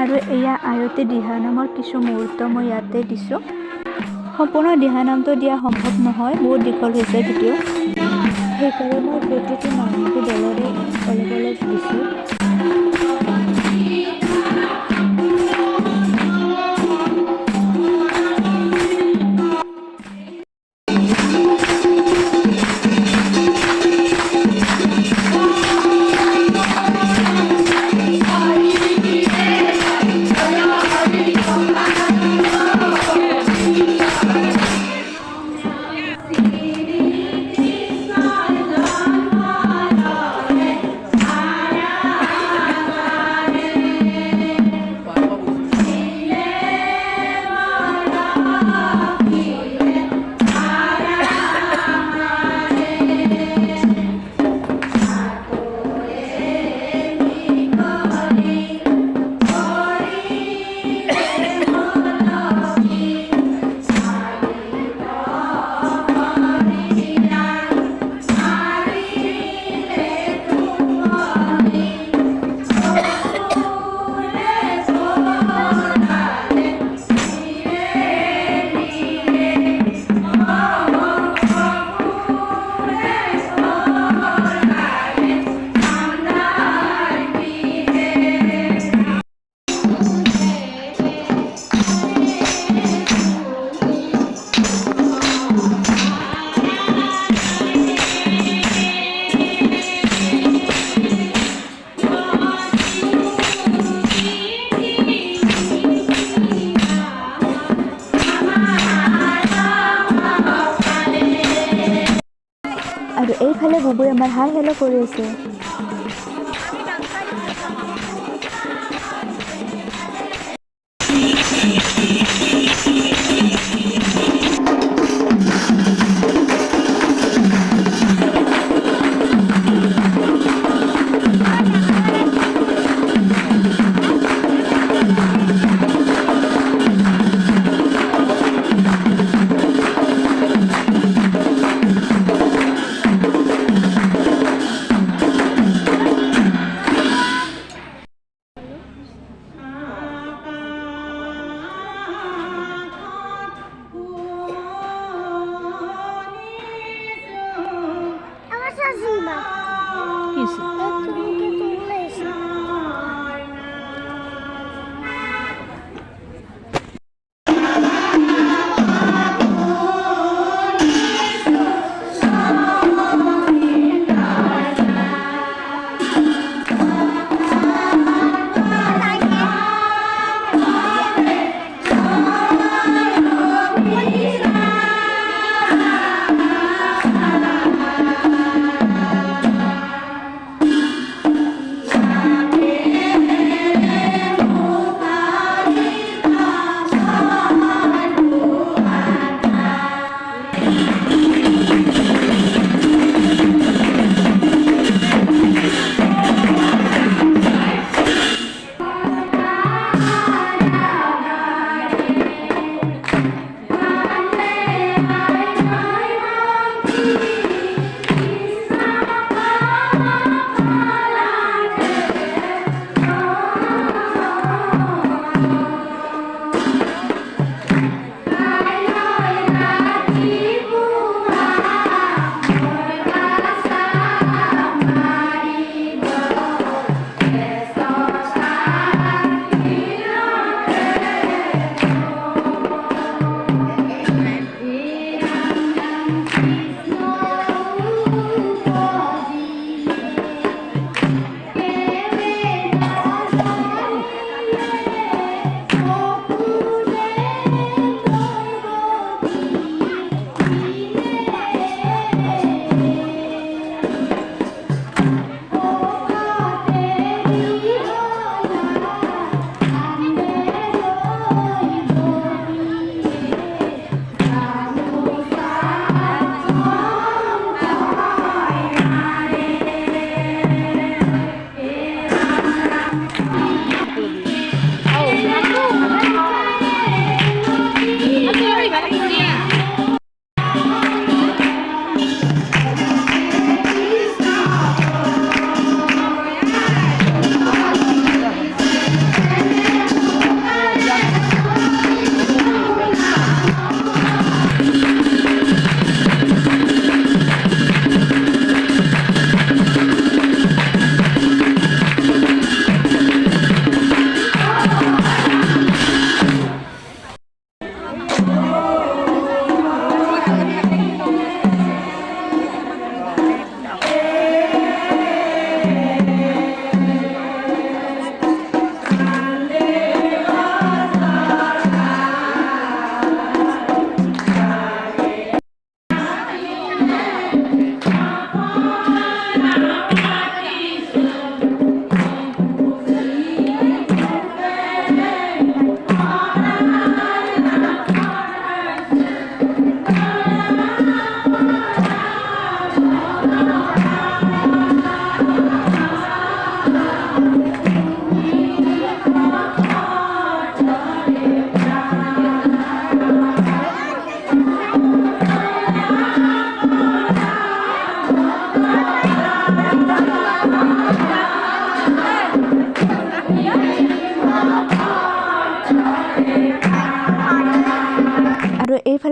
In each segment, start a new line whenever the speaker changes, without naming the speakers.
আৰু এয়া আয়তী দিহানামৰ কিছু মুহূৰ্ত মই ইয়াতে দিছোঁ। সম্পূৰ্ণ দিহানামটো দিয়া সম্ভৱ নহয়, বহুত দীঘল হৈছে ভিডিঅ', সেইকাৰণে মই প্ৰতিটো নামটি দলৰে অলপ অলপ দিছোঁ। আৰু এইফালে বুবুই আমাৰ হাই হেল্ল' কৰি আছে।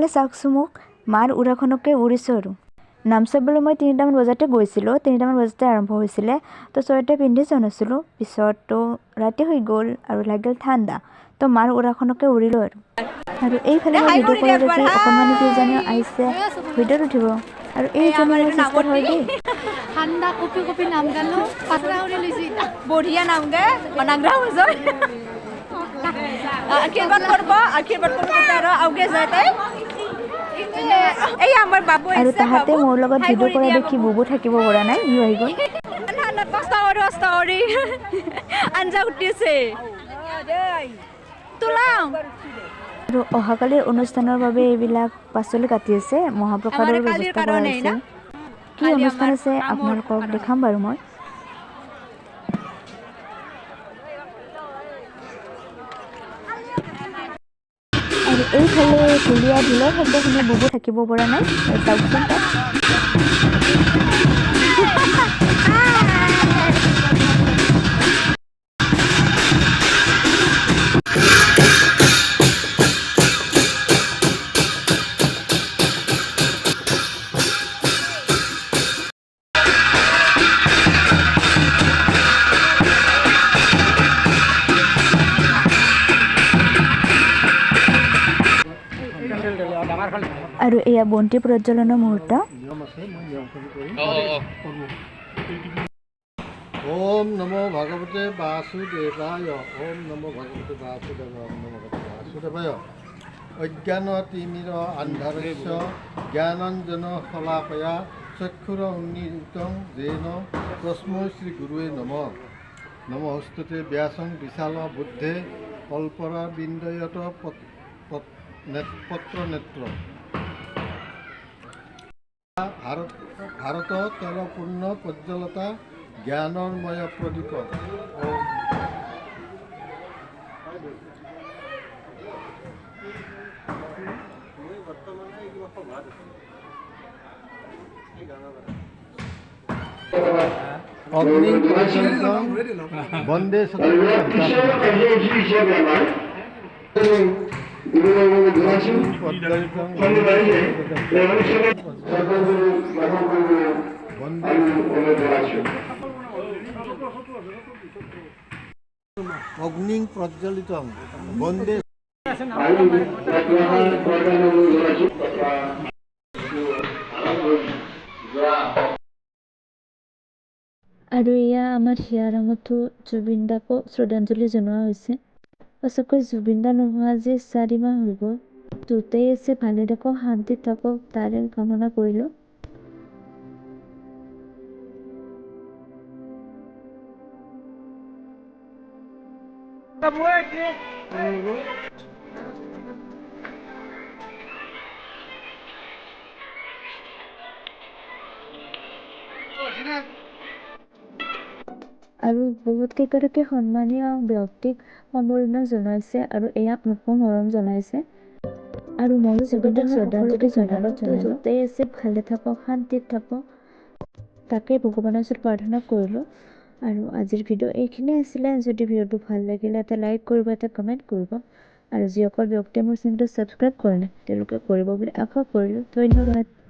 এইফালে চাওকচোন মোক মাৰ উৰাখনকে উৰিছোঁ আৰু নাম চাবলৈ মই 3টামান বজাতে গৈছিলোঁ 3টামান বজাতে আৰম্ভ হৈছিলে তো চুৱেটাৰ পিন্ধি যোৱা নাছিলোঁ পিছততো ৰাতি হৈ গ'ল আৰু লাগিল ঠাণ্ডা তো মাৰ উৰাখনকে উৰিলোঁ আৰু এইফালে মই ভিডিঅ' কৰা দেখি অকণমানি কেইজনীও আহিছে ভিডিঅ'ত উঠিব আৰু এইজনী মোৰ চিষ্টাৰ হয় দেই
ঠাণ্ডা কপি কপি নাম গালো পাতৰা উৰি লৈছি
বঢ়িয়া নাম গে অনাগ্ৰহ হৈছে আশীৰ্বাদ কৰিব আৰু আগে যায় তাই এই আমাৰ বাবু
আৰু তাহাঁতে মোৰ লগত ভিডিঅ' কৰা দেখি বুবু থাকিব পৰা নাই ইও আহি গ'ল
কষ্ট কৰি আঞ্জা উঠিছে তোলাও
আৰু অহাকালিৰ অনুষ্ঠানৰ বাবে এইবিলাক পাচলি কাটি আছে মহাপ্ৰসাদৰ ব্যৱস্থা কৰা হৈছে কি অনুষ্ঠান আছে আপোনালোকক দেখাম বাৰু মই আৰু এইফালে ঢুলীয়া ঢোলৰ শব্দ শুনি বুবু থাকিব পৰা নাই চাওকচোন তাত আৰু এয়া বন্তি প্ৰজ্বলনৰ মুহূৰ্ত
ওম নমো ভগৱতে বাসুদেৱায় ওম নমো ভগৱতে বাসুদেৱায় ওম নমো ভগৱতে বাসুদেৱায় অজ্ঞান তিমিৰ আন্ধাৰস্য জ্ঞানাঞ্জন শলাকয়া চক্ষুৰ উন্নীতং যেন তস্मै শ্ৰী গুৰুৱে নমস্তুতে ব্যাসং বিশাল বুদ্ধে কল্পৰা বিন্দয়ত পত্ৰ নেত্ৰ ভাৰত তেল পূৰ্ণ প্ৰজ্বলতা জ্ঞানময় প্ৰদীপ অগ্নি বন্দে অগ্নি প্ৰজ্বলিত বন্দে
আৰু এয়া আমাৰ হিয়াৰঙতো জুবিন দাকো শ্ৰদ্ধাঞ্জলি জনোৱা হৈছে সঁচাকৈ জুবিন দা নোহোৱা যে 4 মাহ হৈ গ'ল য'তেই আছে ভালে থাকক শান্তিত থাকক তাৰে কামনা কৰিলোঁ আৰু বহুত কেইগৰাকী সন্মানীয় ব্যক্তিক সম্বৰ্ধনা জনাইছে আৰু এয়াক মোকো মৰম জনাইছে আৰু ময়ো জুবিন দাক শ্ৰদ্ধাঞ্জলি জনালোঁ য'তেই আছে ভালে থাকক শান্তিত থাকক তাকে ভগৱানৰ ওচৰত প্ৰাৰ্থনা কৰিলোঁ আৰু আজিৰ ভিডিঅ' এইখিনিয়ে আছিলে যদি ভিডিঅ'টো ভাল লাগিলে এটা লাইক কৰিব এটা কমেণ্ট কৰিব আৰু যিসকল ব্যক্তিয়ে মোৰ চেনেলটো ছাবস্ক্ৰাইব কৰা নাই তেওঁলোকে কৰিব বুলি আশা কৰিলোঁ ধন্যবাদ